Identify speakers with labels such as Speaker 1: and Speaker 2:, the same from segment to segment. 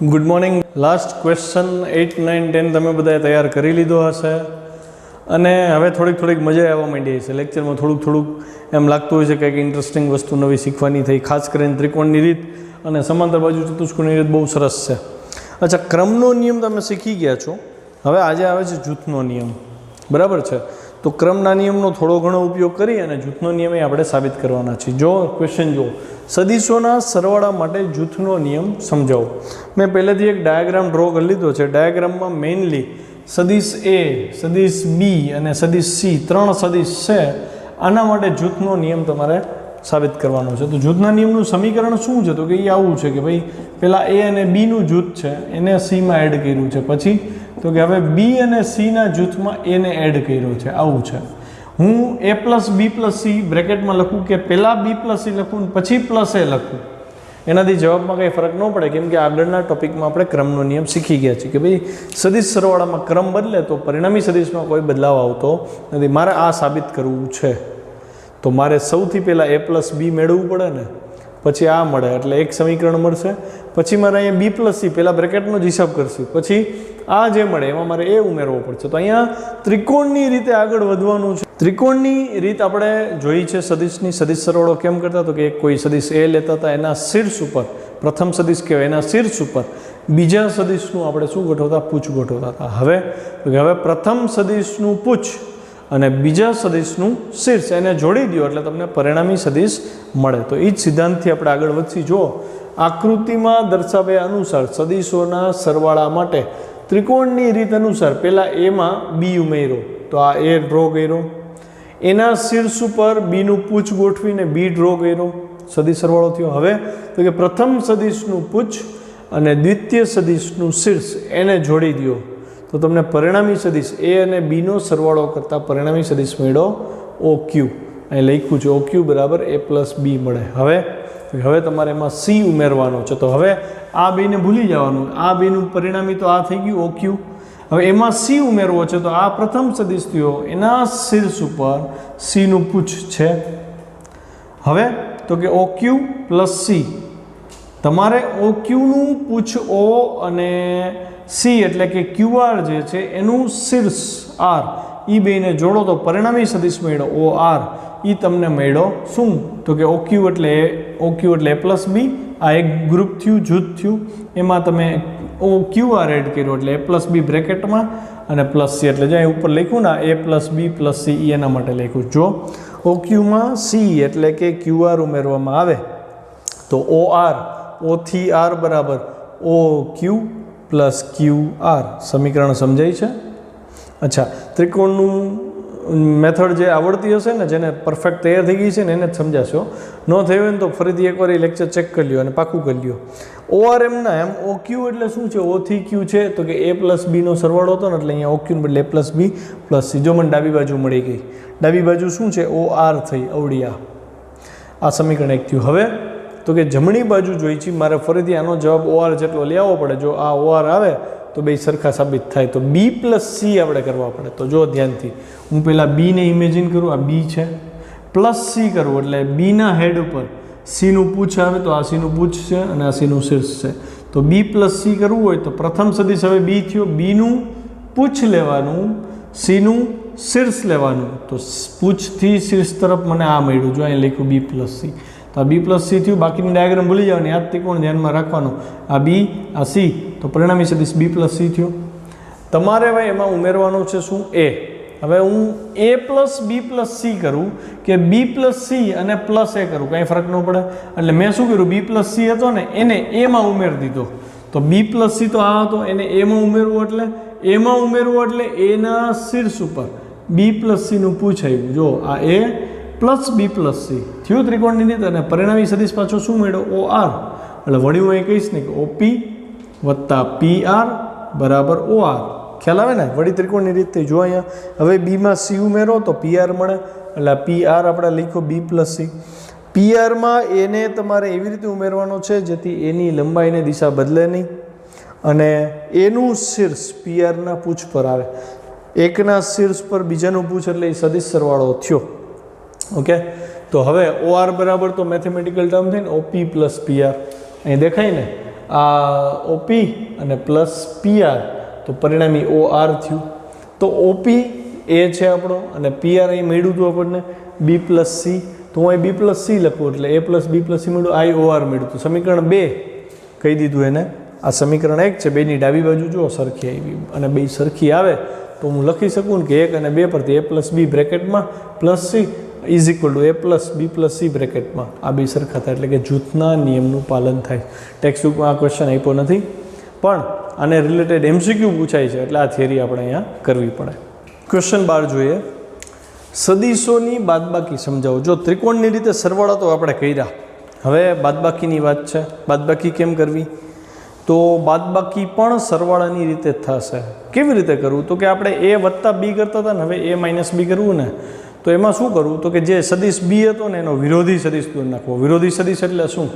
Speaker 1: Good morning. Last question 8, 9, 10 તમે બધાએ તૈયાર કરી લીધો હશે અને હવે થોડીક મજા આવવા માંડી છે. લેક્ચરમાં થોડુંક એમ લાગતું હોય છે કે કંઈક ઇન્ટરેસ્ટિંગ વસ્તુ નવી શીખવાની થઈ, ખાસ કરીને ત્રિકોણની રીત અને સમાંતર બાજુ ચતુષ્કોણની રીત બહુ સરસ છે. અચ્છા, ક્રમનો નિયમ તમે શીખી ગયા છો. હવે આજે આવે છે જૂથનો નિયમ, બરાબર છે? તો ક્રમના નિયમનો થોડો ઘણો ઉપયોગ કરી અને જૂથનો નિયમ એ આપણે સાબિત કરવાના છીએ. જો ક્વેશ્ચન જુઓ, સદીશોના સરવાળા માટે જૂથનો નિયમ સમજાવો. મેં પહેલેથી એક ડાયાગ્રામ ડ્રો કરી લીધો છે. ડાયાગ્રામમાં મેઇનલી સદીશ એ, સદીશ બી અને સદીશ સી 3 સદીશ છે. આના માટે જૂથનો નિયમ તમારે સાબિત કરવાનો છે. તો જૂથના નિયમનું સમીકરણ શું છે? તો કે એ આવું છે કે ભાઈ પહેલાં એ અને બીનું જૂથ છે એને સીમાં એડ કર્યું છે, પછી તો કે હવે બી અને સીના જૂથમાં એને એડ કર્યો છે. આવું છે. હું a plus B plus C બ્રેકેટમાં લખું કે પહેલાં બી પ્લસ સી લખું પછી પ્લસ એ લખું, એનાથી જવાબમાં કંઈ ફરક ન પડે, કેમ કે આગળના ટોપિકમાં આપણે ક્રમનો નિયમ શીખી ગયા છીએ કે ભાઈ સદીશ સરવાળામાં ક્રમ બદલે તો પરિણામી સદીશમાં કોઈ બદલાવ આવતો નથી. મારે આ સાબિત કરવું છે તો મારે સૌથી પહેલાં a પ્લસ બી મેળવવું પડે ને, પછી આ મળે એટલે એક સમીકરણ મળશે. પછી મારે અહીંયા બી પ્લસ સી પહેલાં બ્રેકેટનો જ હિસાબ કરશું, પછી આ જે મળે એમાં મારે એ ઉમેરવો પડશે. તો અહીંયા ત્રિકોણની રીતે આગળ વધવાનું છે. ત્રિકોણની રીત આપણે જોઈ છે સદીશની. સદીશ સરવાળો કેમ કરતા? તો કે એક કોઈ સદીશ એ લેતા હતા, એના શીર્ષ ઉપર પ્રથમ સદીશ કહેવાય, એના શીર્ષ ઉપર બીજા સદીશનું આપણે શું ગોઠવતા? પૂછ ગોઠવતા હતા. હવે પ્રથમ સદીશનું પૂછ અને બીજા સદીશનું શીર્ષ એને જોડી દો એટલે તમને પરિણામી સદીશ મળે. તો એ જ સિદ્ધાંતથી આપણે આગળ વધશી. જો આકૃતિમાં દર્શાવ્યા અનુસાર સદીશોના સરવાળા માટે ત્રિકોણની રીત અનુસાર પહેલાં એમાં બી ઉમેર્યો, તો આ એ ડ્રો કર્યો, એના શીર્ષ ઉપર બીનું પૂછ ગોઠવીને બી ડ્રો કર્યો, સદીશ સરવાળો થયો. હવે તો કે પ્રથમ સદીશનું પૂછ અને દ્વિતીય સદીશનું શીર્ષ એને જોડી દો તો તમને પરિણામી સદીશ એ અને બીનો સરવાળો કરતાં પરિણામી સદીશ મળ્યો ઓ ક્યુ. અહીં લખ્યું છે ઓ ક્યુ બરાબર a પ્લસ બી મળે. હવે તમારે એમાં સી ઉમેરવાનો છે. તો હવે આ બેને ભૂલી જવાનું, આ બેનું પરિણામી તો આ થઈ ગયું ઓ ક્યુ. હવે એમાં સી ઉમેરવો છે તો આ પ્રથમ સદીશ થયો, એના શીર્ષ ઉપર સીનું પૂછ છે. હવે તો કે ઓ ક્યુ પ્લસ સી, તમારે ઓ ક્યુનું પૂછ ઓ અને સી એટલે કે ક્યુઆર જે છે એનું શીર્ષ આર, એ બેને જોડો તો પરિણામી સદીશ મળ્યો ઓ આર. એ તમને મળ્યો શું? તો કે ઓ ક્યુ એટલે a પ્લસ બી. આ એક ગ્રુપ થયું, જૂથ થયું. એમાં તમે ઓ ક્યુઆર એડ કર્યો એટલે a પ્લસ બી બ્રેકેટમાં અને પ્લસ સી એટલે જ્યાં ઉપર લખ્યું ને a plus B plus C એના માટે લખ્યું. જો ઓ ક્યુમાં સી એટલે કે ક્યુઆર ઉમેરવામાં આવે તો ઓ આર, ઓથી આર બરાબર ઓ ક્યુ પ્લસ ક્યુ આર. સમીકરણ સમજાય છે? અચ્છા, ત્રિકોણનું મેથડ જે આવડતી હશે ને, જેને પરફેક્ટ તૈયાર થઈ ગઈ છે ને એને જ સમજાશો. ન થયું હોય ને તો ફરીથી એકવાર એ લેક્ચર ચેક કરી લ્યો અને પાકું કરી લ્યો. OR એમના એમ ઓ ક્યુ એટલે શું છે? ઓ થી ક્યુ છે તો કે a પ્લસ બીનો સરવાળો હતો ને એટલે અહીંયા ઓ ક્યુને બદલે a plus B plus C. જો મને ડાબી બાજુ મળી ગઈ, ડાબી બાજુ શું છે? ઓ આર થઈ અવડિયા. આ સમીકરણ એક થયું. હવે તો કે જમણી બાજુ જોઈ છે મારે ફરીથી આનો જવાબ ઓ આર જેટલો લઈ આવવો પડે. જો આ ઓ આર આવે તો બે સરખા સાબિત થાય. તો બી પ્લસ સી આપણે કરવા પડે. તો જો ધ્યાનથી હું પહેલાં બીને ઇમેજિન કરું, આ બી છે, પ્લસ સી કરવું એટલે બીના હેડ ઉપર સીનું પૂછ આવે તો આ સીનું પૂછ છે અને આ સીનું શીર્ષ છે. તો બી પ્લસ સી કરવું હોય તો પ્રથમ સદીશ હવે બી થયો, બીનું પૂછ લેવાનું, સીનું શીર્ષ લેવાનું. તો પૂછથી શીર્ષ તરફ મને આ મળ્યું. જો અહીં લખ્યું બી પ્લસ સી. તો આ બી પ્લસ સી થયું. બાકીની ડાયાગ્રામ ભૂલી જવાની, આ ત્રિકોણ ધ્યાનમાં રાખવાનું. આ બી, આ સી, તો પરિણામી સદીશ બી પ્લસ સી થયો. તમારે હવે એમાં ઉમેરવાનું છે શું? એ. હવે હું a plus B plus C કરું કે બી પ્લસ સી અને પ્લસ એ કરું, કાંઈ ફરક ન પડે. એટલે મેં શું કર્યું? બી પ્લસ સી હતો ને એને એમાં ઉમેરી દીધો. તો બી પ્લસ સી તો આ હતો, એને એમાં ઉમેરવું એટલે એના શીર્ષ ઉપર બી પ્લસ સીનું પૂછાયું. જો આ A plus B plus C થયું ત્રિકોણની રીત. અને પરિણામી સદીશ પાછો શું મળ્યો? O R. એટલે વળી હું એ કહીશ ને કે ઓપી વત્તા પી આર બરાબર ઓ આર. ખ્યાલ આવે ને? વળી ત્રિકોણની રીત થઈ. જો અહીંયા હવે બીમાં સી ઉમેરો તો પી આર મળે. એટલે પી આર આપણે લખ્યો બી પ્લસ સી. પી આરમાં એને તમારે એવી રીતે ઉમેરવાનો છે જેથી એની લંબાઈને દિશા બદલે નહીં અને એનું શીર્ષ પી આરના પૂછ પર આવે. એકના શીર્ષ પર બીજાનું પૂછ એટલે એ સદીશ સરવાળો થયો. ઓકે, તો હવે ઓ આર બરાબર તો મેથેમેટિકલ ટર્મ થઈને ઓપી પ્લસ પી આર અહીં દેખાય ને. આ ઓપી અને પ્લસ પીઆર, તો પરિણામી OR થયું. તો ઓપી એ છે આપણો અને પીઆર અહીં મળ્યું હતું આપણને બી પ્લસ સી, તો હું અહીં બી પ્લસ સી લખું એટલે એ પ્લસ બી પ્લસ સી મળ્યું, આઈ OR મળ્યું. તો સમીકરણ 2 કહી દીધું એને. આ સમીકરણ 1 છે, બેની ડાબી બાજુ જુઓ સરખી આવી અને બે સરખી આવે તો હું લખી શકું ને કે 1 અને 2 પરથી એ પ્લસ બી બ્રેકેટમાં plus C is equal to A plus B plus C બ્રેકેટમાં આ બે સરખા થાય, એટલે કે જૂથના નિયમનું પાલન થાય. ટેક્સ્ટ બુકમાં આ ક્વેશ્ચન આપ્યો નથી, પણ આને રિલેટેડ MCQ પૂછાય છે એટલે આ થિયરી આપણે અહીંયા કરવી પડે. ક્વેશ્ચન 12 જોઈએ. સદીશોની બાદબાકી સમજાવો. જો ત્રિકોણની રીતે સરવાળા તો આપણે કર્યા, હવે બાદબાકીની વાત છે. બાદબાકી કેમ કરવી? તો બાદબાકી પણ સરવાળાની રીતે જ થશે. કેવી રીતે કરવું? તો કે આપણે એ વત્તા બી કરતા હતા ને, હવે એ માઇનસ બી કરવું ને, તો એમાં શું કરવું? તો કે જે સદીશ બી હતો ને એનો વિરોધી સદીશ દોરી નાખવો. વિરોધી સદીશ એટલે શું?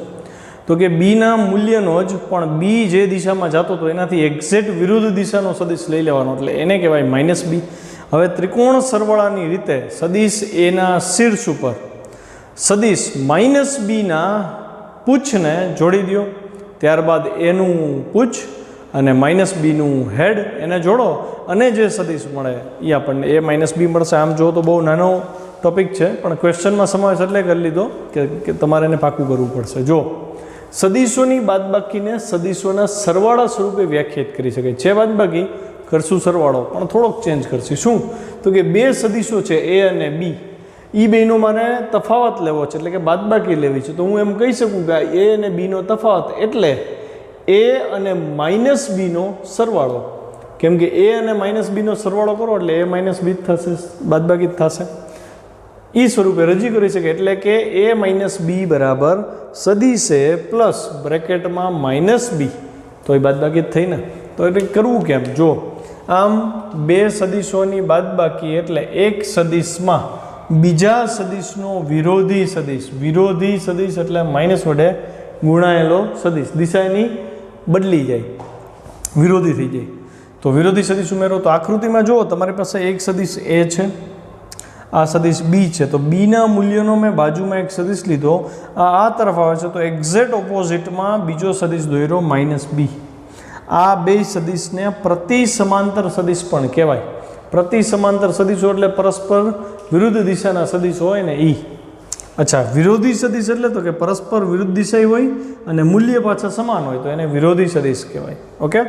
Speaker 1: તો કે બીના મૂલ્યનો જ પણ બી જે દિશામાં જતો હતો એનાથી એક્ઝેક્ટ વિરુદ્ધ દિશાનો સદીશ લઈ લેવાનો, એટલે એને કહેવાય માઇનસ બી. હવે ત્રિકોણ સરવાળાની રીતે સદીશ એના શીર્ષ ઉપર સદીશ માઇનસ બીના પૂછને જોડી દો, ત્યારબાદ એનું પૂછ અને માઇનસ બીનું હેડ એને જોડો અને જે સદીશ મળે એ આપણને એ માઇનસ બી મળશે. આમ જો તો બહુ નાનો ટોપિક છે, પણ ક્વેશ્ચનમાં સમાવેશ એટલે કરી લીધો કે તમારે એને પાકું કરવું પડશે. જો સદીશોની બાદબાકીને સદીશોના સરવાળા સ્વરૂપે વ્યાખ્યાયિત કરી શકાય છે. બાદબાકી કરશું સરવાળો પણ થોડોક ચેન્જ કરશું. શું? તો કે બે સદીશો છે એ અને બી, એ બેનો મારે તફાવત લેવો છે, એટલે કે બાદબાકી લેવી છે. તો હું એમ કહી શકું કે એ અને બીનો તફાવત એટલે એ અને માઇનસ બીનો સરવાળો. કેમ કે એ અને માઇનસ બીનો સરવાળો કરો એટલે એ માઇનસ બી જ થશે, બાદબાકી જ થશે. એ સ્વરૂપે રજૂ કરી શકે, એટલે કે એ માઇનસ બી બરાબર સદીશ એ પ્લસ બ્રેકેટમાં માઇનસ બી, તો એ બાદબાકી જ થઈ ને. તો એટલે કરવું કેમ? જો આમ બે સદીશોની બાદબાકી એટલે એક સદીશમાં બીજા સદીશનો વિરોધી સદીશ. વિરોધી સદીશ એટલે માઇનસ વડે ગુણાયેલો સદીશ, દિશા એની બદલી જાય, વિરોધી થઈ જાય. તો વિરોધી સદીશ ઉમેરો. તો આકૃતિમાં જુઓ, તમારી પાસે એક સદીશ એ છે, આ સદીશ બી છે, તો બીના મૂલ્યનો મેં બાજુમાં એક સદીશ લીધો, આ તરફ આવે છે, તો એક્ઝેક્ટ ઓપોઝિટમાં બીજો સદીશ દોર્યો માઇનસ બી. આ બે સદીશને પ્રતિ સમાંતર સદીશ પણ કહેવાય. પ્રતિ સમાંતર સદીશો એટલે પરસ્પર વિરુદ્ધ દિશાના સદીશો હોય ને એ. અચ્છા, વિરોધી સદીશ એટલે તો કે પરસ્પર વિરુદ્ધ દિશા હોય અને મૂલ્ય પાછા સમાન હોય તો એને વિરોધી સદીશ કહેવાય. ઓકે,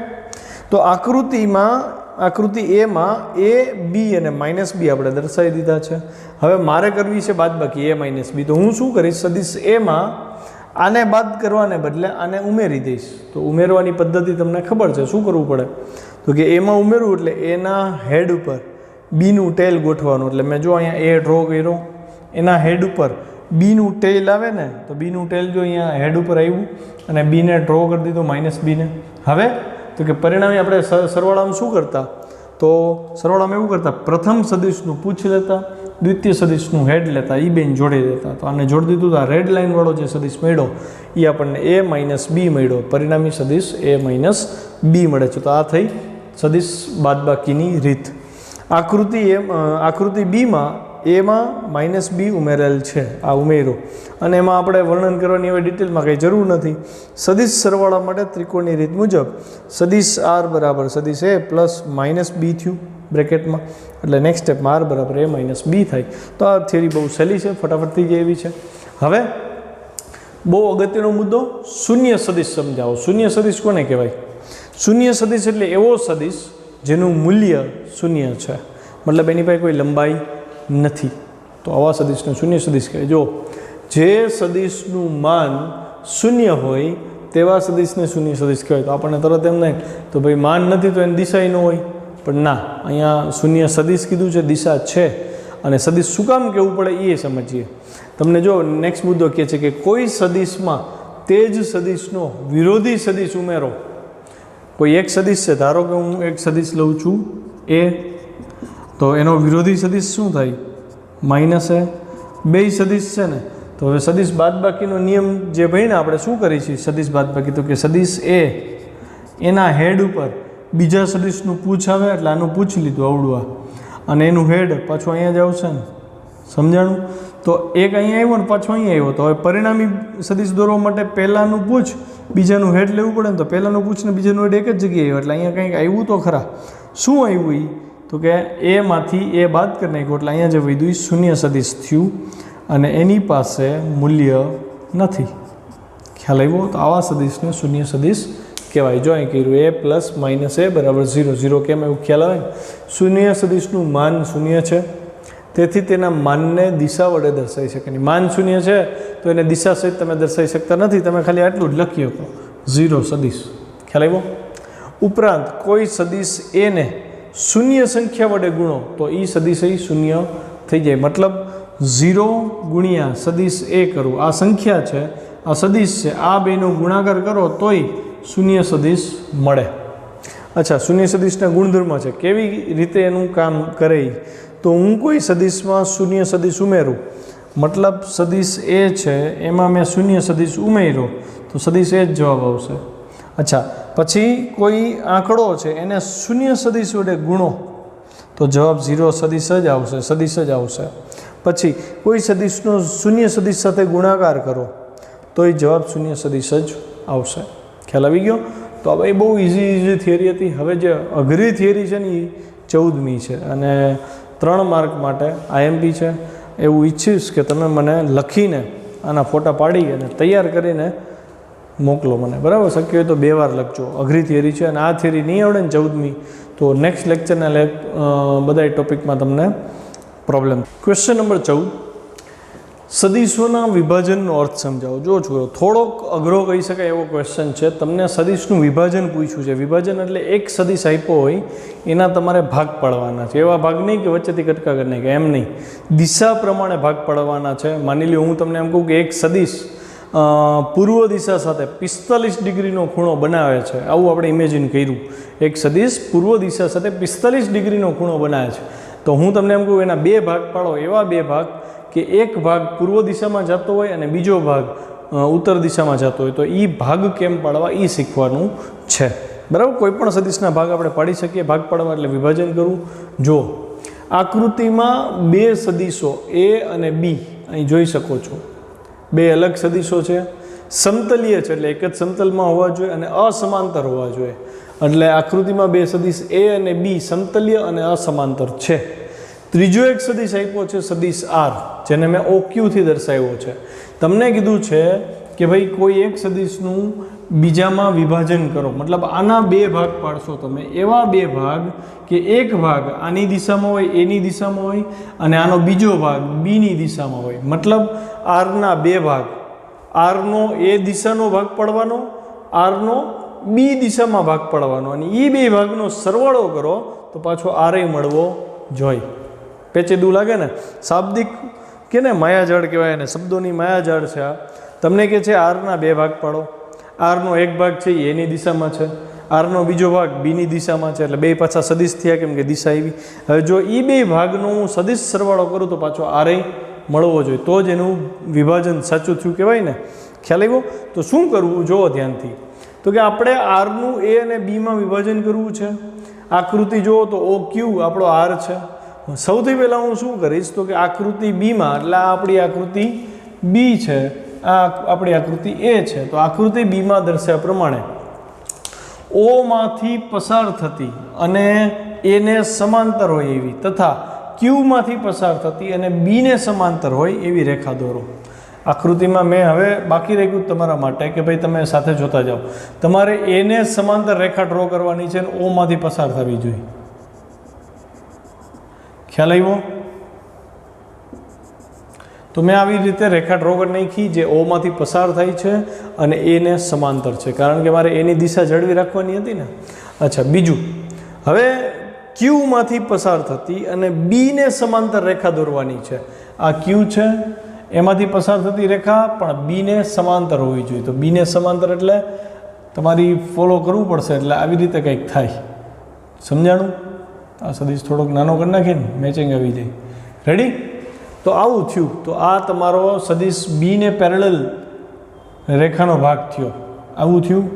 Speaker 1: તો આકૃતિમાં આકૃતિ એમાં એ બી અને માઇનસ બી આપણે દર્શાવી દીધા છે. હવે મારે કરવી છે બાદબાકી એ માઇનસ બી, તો હું શું કરીશ? સદીશ એમાં આને બાદ કરવાને બદલે આને ઉમેરી દઈશ. તો ઉમેરવાની પદ્ધતિ તમને ખબર છે, શું કરવું પડે? તો કે એમાં ઉમેરવું એટલે એના હેડ ઉપર બીનું ટેલ ગોઠવાનું. એટલે મેં જો અહીંયા એ ડ્રો કર્યો, એના હેડ ઉપર બીનું ટેલ આવે ને, તો બીનું ટેલ જો અહીંયા હેડ ઉપર આવ્યું અને બીને ડ્રો કરી દીધો માઇનસ બીને. હવે તો કે પરિણામે આપણે સરવાળામાં શું કરતા? તો સરવાળામાં એવું કરતા, પ્રથમ સદીશનું પૂછ લેતા, દ્વિતીય સદીશનું હેડ લેતા, એ બેન જોડી દેતા. તો આને જોડી દીધું, તો આ રેડ લાઇનવાળો જે સદીશ મળ્યો એ આપણને એ માઇનસ બી મળ્યો, પરિણામી સદીશ એ માઇનસ બી મળે છે. તો આ થઈ સદીશ બાદબાકીની રીત. આકૃતિ બીમાં એમાં માઇનસ બી ઉમેરેલ છે, આ ઉમેરો, અને એમાં આપણે વર્ણન કરવાની હવે ડિટેલમાં કંઈ જરૂર નથી. સદીશ સરવાળા માટે ત્રિકોણની રીત મુજબ સદીશ આર બરાબર સદીશ એ પ્લસ માઇનસ બી થયું બ્રેકેટમાં, એટલે નેક્સ્ટ સ્ટેપમાં આર બરાબર એ માઇનસ બી થાય. તો આ થિયરી બહુ સહેલી છે, ફટાફટ થઈ જાય એવી છે. હવે બહુ અગત્યનો મુદ્દો, શૂન્ય સદીશ સમજાવો. શૂન્ય સદીશ કોને કહેવાય? શૂન્ય સદીશ એટલે એવો સદીશ જેનું મૂલ્ય શૂન્ય છે, મતલબ એની પાસે કોઈ લંબાઈ નથી, તો આવા સદીશને શૂન્ય સદીશ કહેવાય. જો જે સદીશનું માન શૂન્ય હોય તેવા સદીશને શૂન્ય સદીશ કહેવાય. તો આપણને તરત એમ નહીં તો ભાઈ માન નથી તો એની દિશા ન હોય, પણ ના, અહીંયા શૂન્ય સદીશ કીધું છે, દિશા છે. અને સદીશ શું કામ કહેવું પડે એ સમજીએ. તમને જો નેક્સ્ટ મુદ્દો કહે છે કે કોઈ સદીશમાં તે જ સદીશનો વિરોધી સદીશ ઉમેરો. કોઈ એક સદીશ છે, ધારો કે હું એક સદીશ લઉં છું એ, તો એનો વિરોધી સદીશ શું થાય? માઇનસ એ. બે સદીશ છે ને, તો હવે સદીશ બાદબાકીનો નિયમ જે ભાઈને આપણે શું કરી છીએ સદીશ બાદબાકી, તો કે સદીશ એ એના હેડ ઉપર બીજા સદીશનું પૂછ આવે એટલે આનું પૂછ લીધું અવળું, અને એનું હેડ પાછું અહીંયા જ આવશે ને, સમજાણું? તો એક અહીંયા આવ્યો ને પાછો અહીંયા આવ્યો, તો હવે પરિણામી સદીશ દોરવા માટે પહેલાંનું પૂછ બીજાનું હેડ લેવું પડે ને, તો પહેલાંનું પૂછને બીજાનું હેડ એક જ જગ્યાએ આવ્યું, એટલે અહીંયા કંઈક આવ્યું તો ખરા. શું આવ્યું એ? તો કે એમાંથી એ બાદ કરી નાખ્યું, એટલે અહીંયા જે વધ્યું એ શૂન્ય સદીશ થયું અને એની પાસે મૂલ્ય નથી. ખ્યાલ આવ્યો? તો આવા સદીશને શૂન્ય સદીશ કહેવાય. જો અહીં કર્યું a પ્લસ માઇનસ a બરાબર 0. 0 કેમ એવું ખ્યાલ આવે ને? શૂન્ય સદીશનું માન શૂન્ય છે, તેથી તેના માનને દિશા વડે દર્શાવી શકે નહીં. માન શૂન્ય છે તો એને દિશા સહિત તમે દર્શાવી શકતા નથી, તમે ખાલી આટલું જ લખી શકો 0 સદીશ. ખ્યાલ આવ્યો? ઉપરાંત કોઈ સદીશ એને શૂન્ય સંખ્યા વડે ગુણો તો એ સદીશ એ શૂન્ય થઈ જાય. મતલબ 0 ગુણ્યા સદીશ a કરવું, આ સંખ્યા છે, આ સદીશ છે, આ બેનો ગુણાકાર કરો તોય શૂન્ય સદીશ મળે. અચ્છા, શૂન્ય સદીશના ગુણધર્મ છે, કેવી રીતે એનું કામ કરે? તો હું કોઈ સદીશમાં શૂન્ય સદીશ ઉમેરું, મતલબ સદીશ એ છે એમાં મેં શૂન્ય સદીશ ઉમેર્યો તો સદીશ એ જ જવાબ આવશે. અચ્છા, પછી કોઈ આંકડો છે એને શૂન્ય સદીશ વડે ગુણો તો જવાબ 0 સદીશ જ આવશે, સદીશ જ આવશે. પછી કોઈ સદીશનો શૂન્ય સદીશ સાથે ગુણાકાર કરો તો એ જવાબ શૂન્ય સદીશ જ આવશે. ખ્યાલ આવી ગયો? તો હવે એ બહુ ઇઝી થિયરી હતી. હવે જે અઘરી થિયરી છે ને એ 14મી છે અને 3 માર્ક માટે IMP છે. એવું ઈચ્છીશ કે તમે મને લખીને આના ફોટા પાડી અને તૈયાર કરીને મોકલો મને, બરાબર? શક્ય હોય તો 2 વાર લખજો. અઘરી થિયરી છે અને આ થિયરી નહીં આવડે ને 14મી તો નેક્સ્ટ લેક્ચરના બધા ટોપિકમાં તમને પ્રોબ્લેમ. ક્વેશ્ચન નંબર 14, સદીશોના વિભાજનનો અર્થ સમજાવો. જો છોકરો થોડોક અઘરો કહી શકાય એવો ક્વેશ્ચન છે. તમને સદીશનું વિભાજન પૂછ્યું છે. વિભાજન એટલે એક સદીશ આપ્યો હોય એના તમારે ભાગ પાડવાના છે. એવા ભાગ નહીં કે વચ્ચેથી કટકા કરી નાખે, એમ નહીં. દિશા પ્રમાણે ભાગ પાડવાના છે. માની લો હું તમને એમ કહું કે એક સદીશ પૂર્વ દિશા સાથે 45 ડિગ્રીનો ખૂણો બનાવે છે, આવું આપણે ઇમેજિન કર્યું. એક સદીશ પૂર્વ દિશા સાથે 45 ડિગ્રીનો ખૂણો બનાવે છે, તો હું તમને એમ કહું એના 2 ભાગ પાડો. એવા 2 ભાગ કે એક ભાગ પૂર્વ દિશામાં જતો હોય અને બીજો ભાગ ઉત્તર દિશામાં જતો હોય, તો એ ભાગ કેમ પાડવા એ શીખવાનું છે, બરાબર? કોઈ પણ સદીશના ભાગ આપણે પાડી શકીએ. ભાગ પાડવા એટલે વિભાજન કરવું. જો આકૃતિમાં 2 સદીશો A અને B અહીં જોઈ શકો છો. 2 અલગ સદીશો છે, સમતલીય છે એટલે એક જ સમતલમાં હોવા જોઈએ અને અસમાંતર હોવા જોઈએ. એટલે આકૃતિમાં 2 સદીશ A અને B સમતલીય અને અસમાંતર છે. ત્રીજો એક સદીશ આપ્યો છે સદીશ R, જેને મેં OQ થી દર્શાવ્યો છે. તમને કીધું છે કે ભાઈ કોઈ એક સદીશનું બીજામાં વિભાજન કરો, મતલબ આના 2 ભાગ પાડશો તમે. એવા 2 ભાગ કે એક ભાગ આની દિશામાં હોય, એની દિશામાં હોય, અને આનો બીજો ભાગ બીની દિશામાં હોય. મતલબ આરના 2 ભાગ, આરનો એ દિશાનો ભાગ પાડવાનો, આરનો બી દિશામાં ભાગ પાડવાનો, અને એ 2 ભાગનો સરવાળો કરો તો પાછો આરે મળવો જોઈએ. પેચેદું લાગે ને? શાબ્દિક કે ને માયાજાળ કહેવાય ને, શબ્દોની માયાજાળ છે આ. તમને કહે છે આરના 2 ભાગ પાડો, આરનો એક ભાગ છે એ એની દિશામાં છે, આરનો બીજો ભાગ બીની દિશામાં છે, એટલે 2 પાછા સદીશ થયા કેમ કે દિશા આવી. હવે જો એ 2 ભાગનો હું સદીશ સરવાળો કરું તો પાછો આરે મળવો જોઈએ, તો જ એનું વિભાજન સાચું થયું કહેવાય ને. ખ્યાલ આવ્યો? તો શું કરવું જુઓ ધ્યાનથી. તો કે આપણે આરનું A અને Bમાં વિભાજન કરવું છે. આકૃતિ જુઓ તો OQ આપણો આર છે. સૌથી પહેલાં હું શું કરીશ તો કે આકૃતિ બીમાં, એટલે આ આપણી આકૃતિ B છે, આ આપણી આકૃતિ A છે, તો આકૃતિ બીમાં દર્શાવ્યા પ્રમાણે ઓમાંથી પસાર થતી અને એને સમાંતર હોય એવી, તથા ક્યુમાંથી પસાર થતી અને બીને સમાંતર હોય એવી રેખા દોરો. આકૃતિમાં મેં હવે બાકી રાખ્યું તમારા માટે કે ભાઈ તમે સાથે જોતા જાઓ. તમારે એને સમાંતર રેખા ડ્રો કરવાની છે અને ઓમાંથી પસાર થવી જોઈએ. ખ્યાલ આવ્યો? તો મેં આવી રીતે રેખા ડ્રો કરી નાખી જે ઓમાંથી પસાર થાય છે અને એને સમાંતર છે, કારણ કે મારે એની દિશા જાળવી રાખવાની હતી ને. અચ્છા, બીજું, હવે ક્યુમાંથી પસાર થતી અને બીને સમાંતર રેખા દોરવાની છે. આ ક્યુ છે, એમાંથી પસાર થતી રેખા પણ બીને સમાંતર હોવી જોઈએ. તો બીને સમાંતર એટલે તમારી ફોલો કરવું પડશે, એટલે આવી રીતે કંઈક થાય. સમજાણું? આ સદીશ થોડોક નાનો કરી નાખીએ ને, મેચિંગ આવી જાય. રેડી? તો આવું થયું. તો આ તમારો સદીશ બીને પેરેલલ રેખાનો ભાગ થયો. આવું થયું.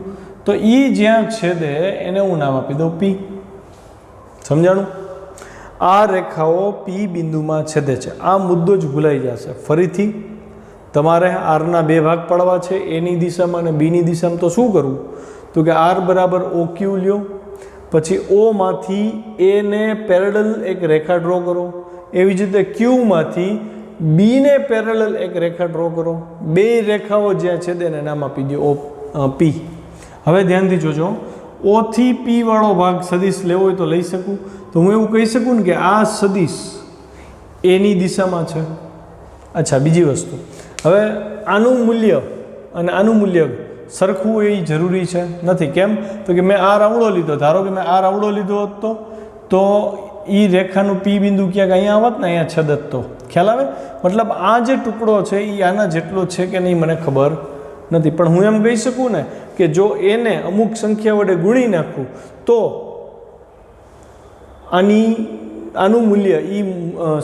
Speaker 1: તો એ જ્યાં છેદે એને હું નામ આપી દઉં P. સમજાણું? આ રેખાઓ P બિંદુમાં છેદે છે. આ મુદ્દો જ ભૂલાઈ જશે. ફરીથી તમારે આરના બે ભાગ પાડવા છે, એની દિશામાં અને બીની દિશામાં. તો શું કરવું? તો કે આર બરાબર OQ લ્યો, પછી ઓમાંથી એને પેરેલલ એક રેખા ડ્રો કરો, એવી જ રીતે ક્યુમાંથી બીને પેરેલલ એક રેખા ડ્રો કરો. બે રેખાઓ જ્યાં છેદે એને નામ આપી દો P. હવે ધ્યાનથી જોજો, O થી P વાળો ભાગ સદિશ લેવો હોય તો લઈ શકું. તો હું એવું કહી શકું ને કે આ સદિશ એની દિશામાં છે. અચ્છા, બીજી વસ્તુ, હવે આનું મૂલ્ય અને આનું મૂલ્ય સરખું એ જરૂરી છે નથી. કેમ? તો કે મેં આર આવડો લીધો, ધારો કે મેં આર આવડો લીધો હતો તો એ રેખાનું P બિંદુ ક્યાંક અહીંયા આવત ને, અહીંયા છેદત. તો ખ્યાલ આવે? મતલબ આ જે ટુકડો છે એ આના જેટલો છે કે નહીં મને ખબર નથી, પણ હું એમ કહી શકું ને કે જો એને અમુક સંખ્યા વડે ગુણી નાખું તો આનું મૂલ્ય એ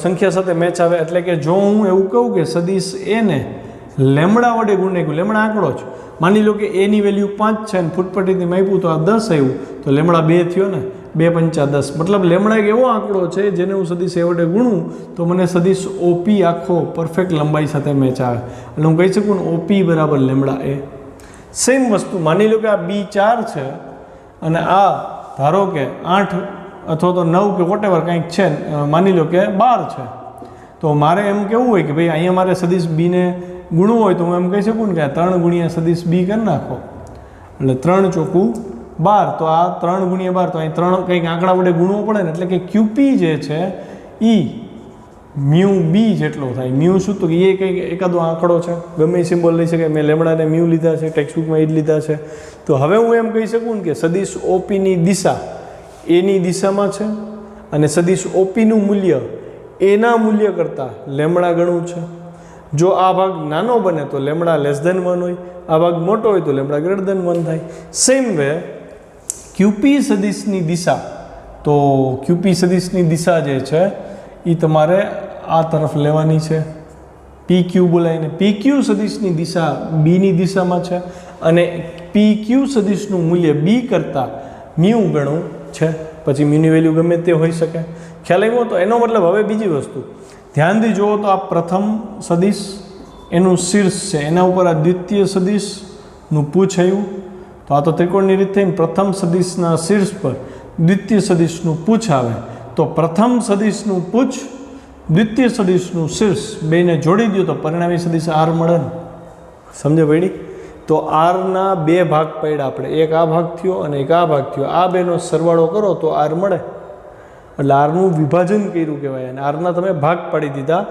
Speaker 1: સંખ્યા સાથે મેચ આવે. એટલે કે જો હું એવું કહું કે સદિશ એને લેમડા વડે ગુણી નાખ્યું, લેમડા આંકડો છે, માની લો કે એની વેલ્યુ 5 છે અને ફૂટપટ્ટીથી માપ્યું તો આ 10 આવ્યું, તો લેમડા 2 થયો ને, 2 પંચા 10. મતલબ લેમડા એક એવો આંકડો છે જેને હું સદિશ એ વડે ગુણું તો મને સદિશ OP આખો પરફેક્ટ લંબાઈ સાથે મેચ આવે. એટલે હું કહી શકું ને OP બરાબર લેમડા એ. સેમ વસ્તુ માની લો કે આ B4 છે અને આ ધારો કે 8 અથવા તો 9 કે વોટેવર કંઈક છે, માની લો કે 12 છે. તો મારે એમ કેવું હોય કે ભાઈ અહીંયા મારે સદિશ બીને ગુણવું હોય તો હું એમ કહી શકું ને કે 3 ગુણ્યા સદિશ બી કરી નાખો, એટલે 3 ચોખ્ખું 12. તો આ 3 ગુણ્યા 12, તો અહીં 3 કંઈક આંકડા વડે ગુણવો પડે ને, એટલે કે QP જે છે એ મ્યુ બી જેટલો થાય. મ્યુ શું? તો એ કંઈક એકાદો આંકડો છે, ગમે એ સિમ્બોલ લઈ શકે. મેં લેમડાને મ્યુ લીધા છે, ટેક્સ્ટબુકમાં એ જ લીધા છે. તો હવે હું એમ કહી શકું ને કે સદિશ OPની દિશા એની દિશામાં છે અને સદિશ OPનું મૂલ્ય એના મૂલ્ય કરતાં લેમડા ગણું છે. જો આ ભાગ નાનો બને તો લેમડા <1 હોય, આ ભાગ મોટો હોય તો લેમડા <1 થાય. સેમ વે QP સદિશની દિશા, તો QP સદિશની દિશા જે છે એ તમારે આ તરફ લેવાની છે, PQ બોલાવીને. PQ સદિશની દિશા બીની દિશામાં છે અને PQ સદિશનું મૂલ્ય B કરતાં મ્યુ ગણું છે. પછી મ્યુની વેલ્યુ ગમે તે હોઈ શકે. ખ્યાલ આવ્યો? તો એનો મતલબ હવે બીજી વસ્તુ ધ્યાનથી જુઓ તો આ પ્રથમ સદિશ એનું શીર્ષ છે, એના ઉપર આ દ્વિતીય સદિશનું પૂછ આવ્યું. તો આ તો ત્રિકોણની રીત થઈને પ્રથમ સદિશના શીર્ષ પર દ્વિતીય સદિશનું પૂછ આવે, તો પ્રથમ સદિશનું પૂછ દ્વિતીય સદિશનું શીર્ષ બેને જોડી દો તો પરિણામી સદિશ R મળે ને. સમજે પડી? તો આરના બે ભાગ પડ્યા આપણે, એક આ ભાગ થયો અને એક આ ભાગ થયો. આ બેનો સરવાળો કરો તો R મળે. એટલે આરનું વિભાજન કર્યું કહેવાય, અને આરના તમે ભાગ પાડી દીધા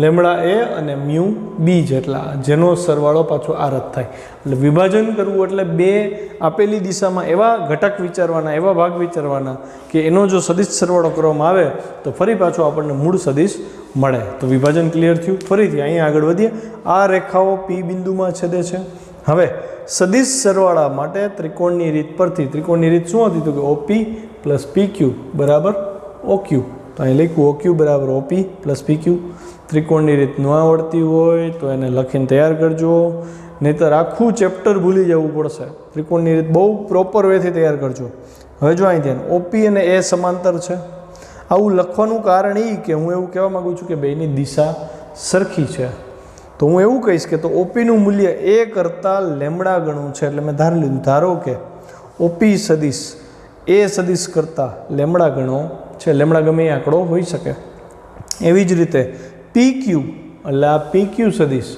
Speaker 1: લેમડા એ અને મ્યુ બી જેટલા, જેનો સરવાળો પાછો આર જ થાય. એટલે વિભાજન કરવું એટલે બે આપેલી દિશામાં એવા ઘટક વિચારવાના, એવા ભાગ વિચારવાના કે એનો જો સદિશ સરવાળો કરવામાં આવે તો ફરી પાછો આપણને મૂળ સદિશ મળે. તો વિભાજન ક્લિયર થયું. ફરીથી અહીંયા આગળ વધીએ. આ રેખાઓ P બિંદુમાં છેદે છે. હવે સદિશ સરવાળા માટે ત્રિકોણની રીત પરથી, ત્રિકોણની રીત શું હતી? તો કે OP પ્લસ PQ બરાબર OQ. તો અહીં લખ્યું OQ બરાબર OP પ્લસ PQ. ત્રિકોણની રીત ન આવડતી હોય તો એને લખીને તૈયાર કરજો, નહીંતર આખું ચેપ્ટર ભૂલી જવું પડશે. ત્રિકોણની રીત બહુ પ્રોપર વેથી તૈયાર કરજો. હવે જો અહીં ધ્યાન, OP અને A સમાંતર છે. આવું લખવાનું કારણ એ કે હું એવું કહેવા માગું છું કે બેની દિશા સરખી છે. તો હું એવું કહીશ કે તો OPનું મૂલ્ય A કરતાં લેમડા ગણું છે. એટલે મેં ધારી લીધું, ધારો કે OP સદિશ A સદિશ કરતાં લેમડા ગણો છે. લેમડા ગમે એ આંકડો હોઈ શકે. એવી જ રીતે PQ, એટલે આ PQ સદિશ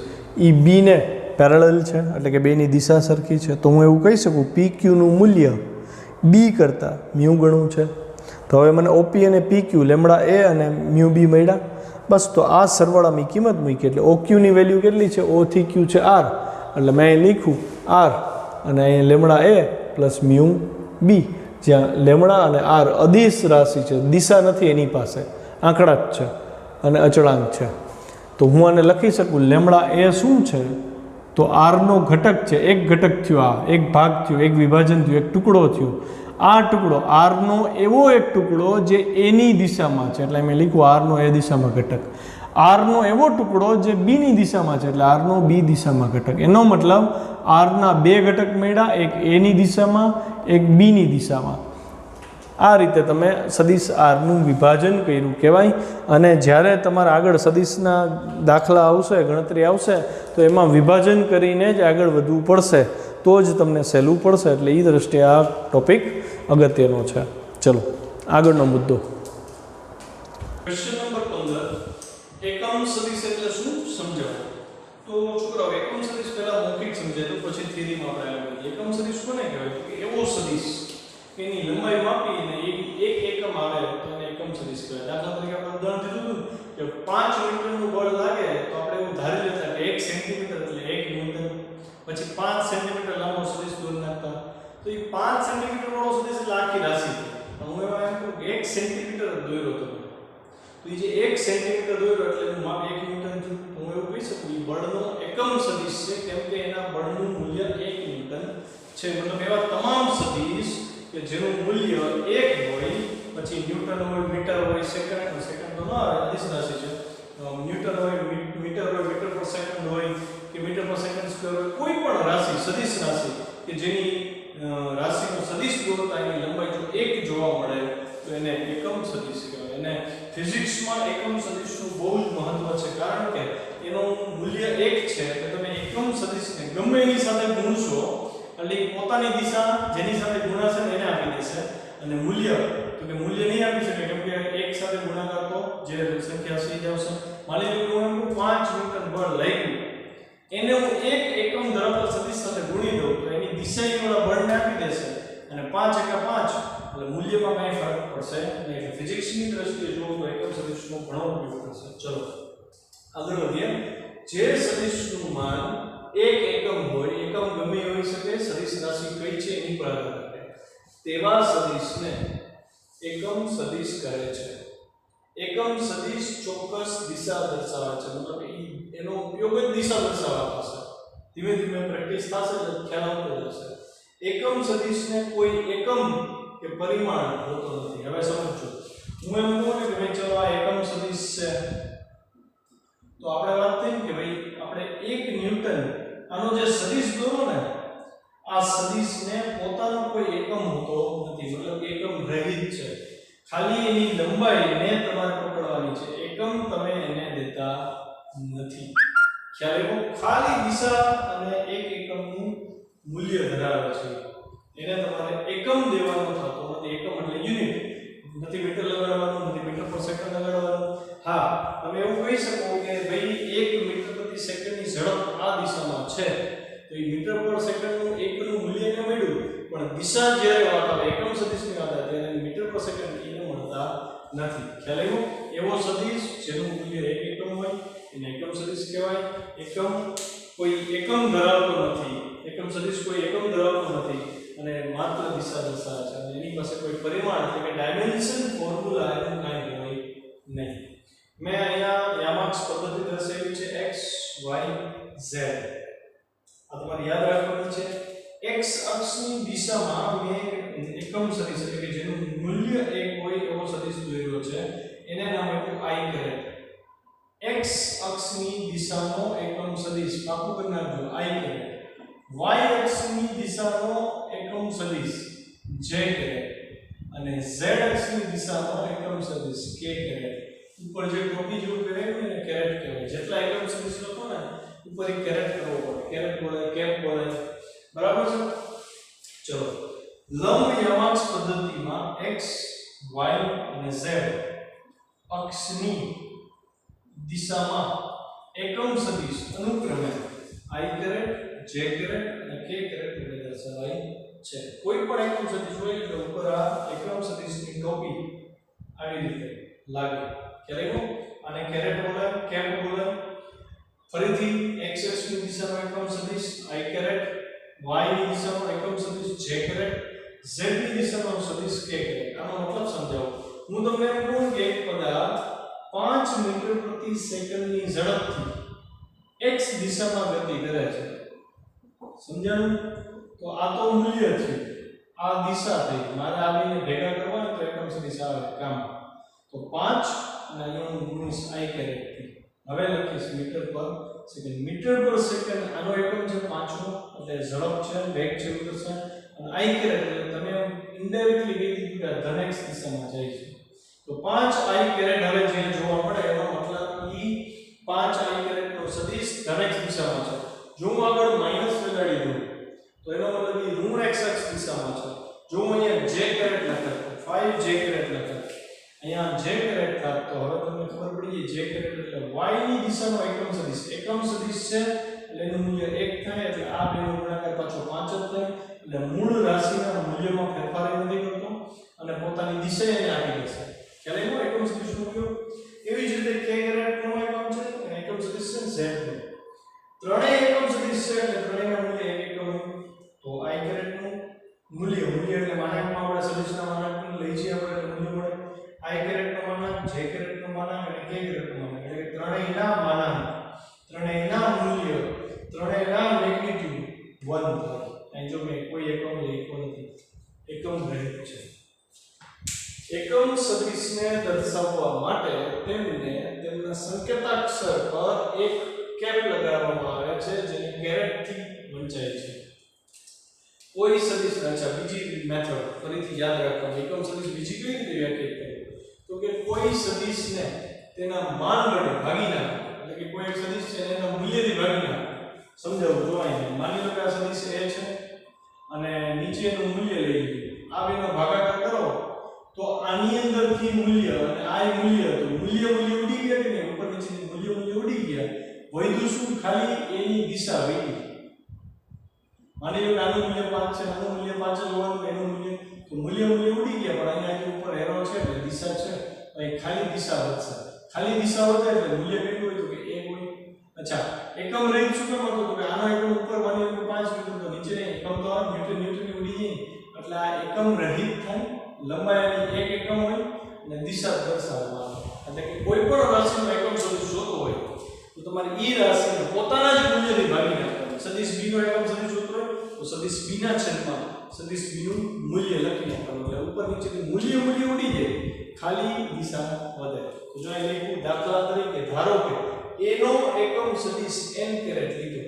Speaker 1: એ બીને પેરેલલ છે, એટલે કે બેની દિશા સરખી છે. તો હું એવું કહી શકું PQનું મૂલ્ય B કરતાં મ્યુ ગણું છે. તો હવે મને OP અને PQ લેમડા A અને મ્યુ B મળ્યા. બસ, તો આ સરવાળાની કિંમત મૂકી એટલે OQની વેલ્યુ કેટલી છે? O થી Q છે R. એટલે મેં અહીં લખ્યું R અને અહીં lambda A plus mu B, જ્યાં લેમડા અને R અદિશ રાશિ છે, દિશા નથી એની પાસે, આંકડા જ છે અને અચળાંક છે. તો હું આને લખી શકું લેમડા A શું છે? તો Rનો ઘટક છે. એક ઘટક થયો, આ એક ભાગ થયો, એક વિભાજન થયું, એક ટુકડો થયો. આ ટુકડો Rનો એવો એક ટુકડો જે એની દિશામાં છે, એટલે મેં લખ્યું Rનો A દિશામાં ઘટક. Rનો એવો ટુકડો જે બીની દિશામાં છે, એટલે Rનો B દિશામાં ઘટક. એનો મતલબ Rના બે ઘટક મળ્યા, એક એની દિશામાં, એક બીની દિશામાં. આ રીતે તમે સદિશ આરનું વિભાજન કર્યું કહેવાય. અને જ્યારે તમારા આગળ સદિશના દાખલા આવશે, ગણતરી આવશે, તો એમાં વિભાજન કરીને જ આગળ વધવું પડશે, તો જ તમને સહેલું પડશે. એટલે એ દ્રષ્ટિએ આ ટોપિક અગત્યનો છે. ચલો આગળનો મુદ્દો. ક્વેશ્ચન નંબર 15, એકમ સદિશ એટલે શું સમજાવો. તો છોકરાઓ, એકમ સદિશ પહેલા મૌખિક સમજાય તો પછી થિયરીમાં આપણે આવીએ. એકમ સદિશ કોને કહેવાય? કે એવો સદિશ એની લંબાઈ માપીને એક એકમ આવે તો એને એકમ સદિશ કહેવાય. દાખલા તરીકે આપણે ઉદાહરણ દીધું કે 5 ન્યૂટનનું બળ લાગે તો આપણે એવું ધારી લેતા કે 1 સેન્ટીમીટર એટલે 1 ન્યૂટન. પછી 5 સેન્ટીમીટર લાંબો સદિશ દોરી નાખતા. તો એ 5 સેન્ટીમીટર વાળો સદિશ એટલે આખી રાશિ. હું એમ કહું કે 1 સેન્ટીમીટર દોર્યો તમે, તો એ જે 1 સેન્ટીમીટર દોર્યો એટલે એનું માપ 1 ન્યૂટન થયું. હું એવું કહી શકું એ બળનો એકમ સદિશ છે, કેમ કે એના બળનું મૂલ્ય 1 ન્યૂટન છે. મતલબ એવા તમામ સદિશ કે જેનું મૂલ્ય 1 હોય, પછી ન્યૂટન હોય, મીટર હોય, સેકન્ડ તો ના આવે, અદિશ રાશિ છે. ન્યૂટન હોય, મીટર હોય, મીટર પર સેકન્ડ હોય કે મીટર પર સેકન્ડ સ્ક્વેર હોય, કોઈ પણ રાશિ, સદિશ રાશિ કે જેની રાશિનો સદિશ દોરતા એની લંબાઈ જો 1 જોવા મળે તો એને એકમ સદિશ કહેવાય. અને ફિઝિક્સમાં એકમ સદિશનું બહુ જ મહત્વ છે, કારણ કે એનું મૂલ્ય 1 છે. એટલે તમે એકમ સદિશને ગમે એની સાથે ગુણશો એટલે પોતાની દિશા જેની સાથે ગુણાશે એને આપી દેશે. અને મૂલ્ય તો કે મૂલ્ય નહીં આપી શકે, કેમ કે 1 સાથે ગુણાકાર તો જે સંખ્યા છે એ જ આવશે. માની લો કે હું 5 ન્યૂટન બળ લાગ્યું, એને હું 1 એકમ ધરાવતા સદિશ સાથે ગુણી દઉં તો એની દિશા એના બળને આપી દેશે. અને 5 × 5 એટલે મૂલ્યમાં કંઈ ફરક પડશે નહીં. એટલે ફિઝિક્સની દ્રષ્ટિએ જોવું તો એકમ સદિશનો ઘણો ઉપયોગ થશે. ચલો આગળ વધીએ. જે સદિશનું માન 1 એકમ હોય, એકમ ગમે હોઈ શકે, સદિશ રાશિ કઈ છે એની પર આધાર રાખે, તેવા સદિશને એકમ સદિશ કહે છે. એકમ સદિશ ચોક્કસ દિશા દર્શાવે છે, મતલબ એનો ઉપયોગ જ દિશા દર્શાવવા થશે. ધીમે ધીમે પ્રેક્ટિસ થશે એટલે ખ્યાલ આવતો જશે. એકમ સદિશને કોઈ એકમ કે પરિમાણ હોતો નથી. હવે સમજો, હું એમ કહું કે ભાઈ ચલો આ એકમ સદિશ છે, તો આપણે વાત થઈ કે ભાઈ આપણે 1 ન્યૂટન આનો જે સદિશ દોરો ને, આ સદિશને પોતાનો કોઈ એકમ હોતો નથી, મતલબ એકમ રહિત છે. ખાલી એની લંબાઈને તમારે પકડવાની છે, એકમ તમે એને દેતા નથી. ખ્યાલ આવ્યો? ખાલી દિશા અને 1 એકમનું મૂલ્ય ધરાવે છે, એને તમારે એકમ દેવાનો થતો નથી. એકમ એટલે યુનિટ, નથી મીટર લગાડવાનું, નથી મીટર પર સેકન્ડ લગાડવાનું. હા, તમે એવું કહી શકો કે ભાઈ 1 મીટર પ્રતિ સેકન્ડની ઝડપ આ દિશામાં છે, તો એ મીટર પર સેકન્ડનું એકનું મૂલ્ય ને મળ્યું, પણ દિશા જ્યારે વાત આવે એકમ સદિશની વાત આવે ત્યારે મીટર પર સેકન્ડ એને મળતા નથી. ખ્યાલ આવ્યો? એવો સદિશ જેનું મૂલ્ય 1 એકમ હોય એને એકમ સદિશ કહેવાય. એકમ કોઈ એકમ ધરાવતો નથી, એકમ સદિશ કોઈ એકમ ધરાવતો નથી અને માત્ર દિશા દર્શાવે છે, અને એની પાસે કોઈ પરિમાણ એટલે કે ડાયમેન્શન ફોર્મ્યુલા એનું કાંઈ હોય નહીં. મેં અહીંયા યામાક્સ પદ્ધતિ દર્શાવી છે x y z. આ તમારે યાદ રાખવાનું છે. x અક્ષની દિશામાં મેં એકમ સદિશ એટલે કે જેનું મૂલ્ય 1 હોય એવો સદિશ દોર્યો છે, એને નામ આપ્યું i કેરેટ. x અક્ષની દિશાનો એકમ સદિશ પાકું કરી નાખજો i કેરેટ. y અક્ષની દિશાનો એકમ સદિશ j કેરેટ અને z અક્ષની દિશાનો એકમ સદિશ k કેરેટ. ઉપર જે ટોપી જેવું પહેરાયું ને કેરેટ કહેવાય. જેટલા એકમ સદિશ લખો ને ઉપર એક કેરેટ કરવો પડે, કેરેટ બોલે, કેપ બોલે, બરાબર છે? ચલો, લંબ યામાક્સ પદ્ધતિમાં x y અને z અક્ષની દિશામાં એકમ સદિશ અનુક્રમે i કેરેટ, j કેરેટ અને k કેરેટ વડે દર્શાવાય છે. કોઈ પણ એકમ સદિશ હોય એટલે ઉપર આ એકમ સદિશની ટોપી આવી રીતે લાગે. ખ્યાલ આને કેરેટ બોલે, કેપ બોલે. ફરીથી x અક્ષની દિશાનો એકમ સદિશ i કેરેટ, y ની દિશાનો એકમ સદિશ j કેરેટ, z ની દિશાનો સદિશ k કેરેટ. આનો મતલબ સમજાવું. હું તમને એમ કહું કે એક પદાર્થ 5 મીટર પ્રતિ સેકન્ડની ઝડપથી x દિશામાં ગતિ કરે છે. સમજાયું? તો આ તો મૂલ્ય છે, આ દિશા થઈ. મારે આ બેને ભેગા કરવા તો એકમ સદિશ આવે કામ. તો 5 અને અહીંયા 19 i કેરેટ થી. હવે લખીશ મીટર પર સેકન્ડ. મીટર પર સેકન્ડ આનો એકમ છે 5મો, એટલે ઝડપ છે, વેગ છે, ઉતરશે. અને i કેરેટ એટલે તમે ઇનડાયરેક્ટલી કહી દીધું કે ધન x દિશામાં જાય છે તો 5 i કેરેટ હવે જે જોવા મળે એનો મતલબ ઈ 5 i કેરેટ નો સદિશ ધન x દિશામાં છે જો હું આગળ માઈનસ લગાડી દઉં તો એનો મતલબ ઈ ઋણ x દિશામાં છે જો હું અહીંયા j કેરેટ લખું 5j કેરેટ લખું અહીંયા j કેરેટ થાત તો હવે તમને ખબર પડી ગઈ j કેરેટ એટલે y ની દિશાનો એકમ સદિશ છે એટલે એનું મૂલ્ય 1 થાય એટલે આ બેનો ગુણાકાર પાછો 5 જ થાય એટલે મૂળ રાશિના મૂલ્યમાં ફેરફાર નથી કરતો અને પોતાની દિશા એને આપી દેશે ખ્યાલ આવ્યો એકમ સદિશનો ઉપયોગ એવી જ રીતે k કેરેટ નો એકમ છે અને એકમ સદિશ છે z નો ત્રણેય એકમ સદિશ છે એટલે ત્રણેયના મૂલ્ય એક એકમ તો i કેરેટ નું મૂલ્ય એટલે માનાંકમાં આપણે સદિશના માનાંકને લઈ જઈએ આપણે એટલે મૂલ્ય મળે i કેરેટ નો માનાંક j કેરેટ નો માનાંક અને k કેરેટ નો માનાંક એટલે ત્રણેયના માનાંક ત્રણેયના મૂલ્ય ત્રણેયના મેગ્નીટ્યુડ 1 થાય અહીં જો મેં કોઈ એકમ લખ્યો નથી એકમ રહિત છે એકમ સદિશને દર્શાવવા માટે તેમને તેમના સંકેતાક્ષર પર એક કેપ લગાડવામાં આવે છે જેને કેરેટ થી વંચાય છે કોઈ સદિશ અચ્છા બીજી મેથડ ફરીથી યાદ રાખવાનું એકમ સદિશ બીજી કઈ રીતે વ્યાખ્યાયિત કરી તો કે કોઈ સદિશને તેના માન વડે ભાગી નાખો એટલે કે કોઈ એક સદિશ છે એના મૂલ્યથી ભાગી નાખો સમજાવું જો અહીં માની લો કે આ સદિશ a છે અને નીચે એનું મૂલ્ય લઈ લો આ બેનો ભાગાકાર કરો તો આની અંદરથી મૂલ્ય અને આ મૂલ્ય તો મૂલ્ય ઉડી ગયા કે નહીં ઉપર નીચે મૂલ્ય ઉડી ગયા વધ્યું શું ખાલી એની દિશા વધી માની લો કે આનું મૂલ્ય 5 છે આનું મૂલ્ય 5 જ હોવાનું એનું મૂલ્ય તો મૂલ્ય ઉડી ગયા પણ અહીંયા જે ઉપર એરો છે એટલે દિશા છે અહીં ખાલી દિશા વધશે ખાલી દિશા વધે એટલે મૂલ્ય કેટલું હોય તો કે 1 હોય અચ્છા એકમ રહિત શું કામ હતું તો કે આનો એકમ ઉપર માની લો કે 5 ન્યૂટન તો નીચે એકમ તો ન્યૂટન ઉડી જાય એટલે આ એકમ રહિત થાય લંબાઈની 1 એકમ હોય અને દિશા દર્શાવવામાં આવે એટલે કે કોઈ પણ રાશિનો એકમ સદિશ જોતો હોય તો તમારે ઈ રાશિને પોતાના જ મૂલ્યથી ભાગી નાખવાનું સદિશ b નો એકમ સદિશ જોતો હોય તો સદિશ b ના છેદમાં સદિશ b નું મૂલ્ય લખી નાખવાનું એટલે ઉપર નીચેથી મૂલ્ય ઉડી જાય ખાલી દિશા વધે તો જો અહીં લખ્યું દાખલા તરીકે ધારો કે a નો એકમ સદિશ n કેરેટ લીધો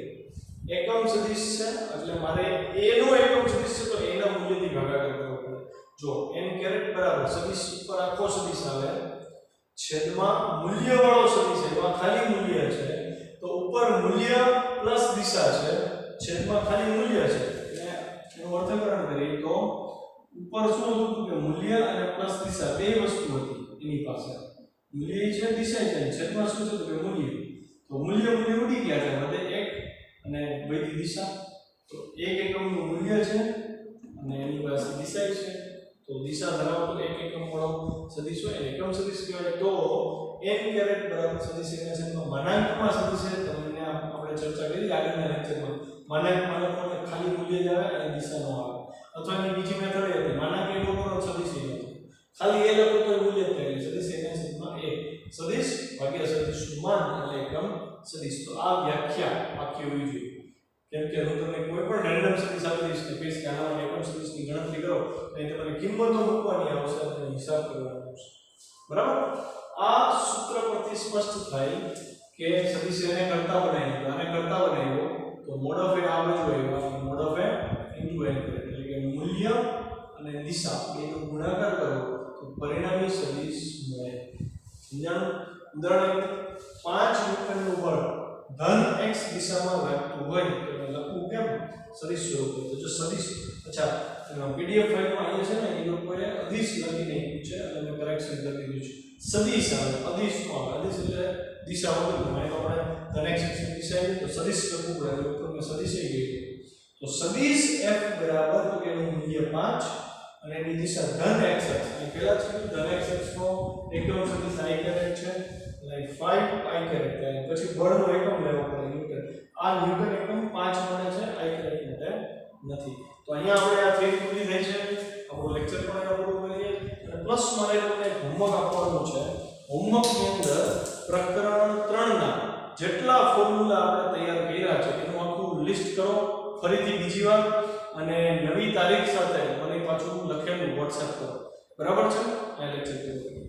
Speaker 1: એકમ સદિશ છે એટલે મારે a નો એકમ સદિશ છે તો a ના મૂલ્યથી ભાગાકાર કરવો પડે જો n કેરેટ બરાબર સદિશ ઉપર આખો સદિશ આવે છેદમાં મૂલ્યવાળો સદિશ એમાં ખાલી મૂલ્ય છે તો ઉપર મૂલ્ય પ્લસ દિશા છે છેદમાં ખાલી મૂલ્ય છે એટલે એનું અર્થઘટન કરીએ તો ઉપર શું હતું કે મૂલ્ય અને પ્લસ દિશા બે વસ્તુ હતી એની પાસે મૂલ્ય છે દિશા છે છેદમાં શું છે તો કે મૂલ્ય તો મૂલ્ય ઉડી ગયા છે વધે 1 અને વૈધી દિશા તો 1 એકમનું મૂલ્ય છે અને એની પાસે દિશા છે તો દિશા ધરાવતો 1 એકમ વાળો સદિશ હોય એકમ સદિશ કહેવાય તો n કેરેટ બરાબર સદિશ એના છેદમાં માનાંકમાં સદિશ છે તમને આપણે ચર્ચા કરી આગળના લેક્ચરમાં માનાંકમાં ખાલી મૂલ્ય જ આવે અને દિશા ન આવે અથવા એની બીજી મેથડ એ હતી માનાંક એ લોકોનો સદિશ એ હતો ખાલી એ લખો તો મૂલ્ય જ થાય સદિશ એના છેદમાં a સદિશ ભાગ્યા સદિશનું માન એટલે એકમ સદિશ તો આ વ્યાખ્યા વાક્ય હોવી જોઈએ કેમ કે હું તમને કોઈ પણ રેન્ડમ સદિશ આપી દઈશ કે કહીશ કે આના એકમ સદિશની ગણતરી કરો તો તમારે કિંમતો મૂકવાની આવશે અને હિસાબ કરવાનો આવશે બરાબર આ સૂત્ર પરથી સ્પષ્ટ થાય કે સદિશ એને કરતા બનાવ્યો તો મોડ ઓફ એ આ બાજુ આવ્યો mode of A into n એટલે કે મૂલ્ય અને દિશા બેનો ગુણાકાર કરો તો પરિણામી સદિશ મળે સમજાણું ઉદાહરણ 5 ન્યૂટનનું બળ ધન x દિશામાં લાગતું હોય તો લખવું કેમ સદિશ સ્વરૂપે તો જો સદિશ અચ્છા પીડીએફ ફાઇલમાં અહીંયા છે ને એ લોકોએ અદિશ લખીને આપ્યું છે અને મેં કરેક્શન કરી દીધું છે સદિશ આવે અદિશ નો આવે અદિશ એટલે દિશા વગર માની લો આપણે ધન x ની દિશા આવી તો સદિશ લખવું પડે એટલે ઉપર મેં સદિશ એ ગઈ તો સદિશ f બરાબર તો કે એનું મૂલ્ય 5 અને એની દિશા ધન x અને પહેલા છે ધન x નો એકમ સદિશ i કેરેટ છે like 5 i કેરેટ થાય પછી બળનો એકમ લેવો પડે ન્યૂટન આ ન્યૂટન એકમ 5 મળે છે i કેરેટ માટે નથી તો અહીંયા આપણે આ થિયરી પૂરી થઈ છે આપણો લેક્ચર પણ અહીંયા પૂરો કરીએ અને પ્લસ મારે તમને હોમવર્ક આપવાનું છે હોમવર્કની અંદર પ્રકરણ 3 ના જેટલા ફોર્મ્યુલા આપણે તૈયાર કર્યા છે એનું આખું લિસ્ટ કરો ફરીથી બીજી વાર અને નવી તારીખ સાથે મને પાછું લખેલું WhatsApp કરો બરાબર છે આ લેક્ચર પૂરું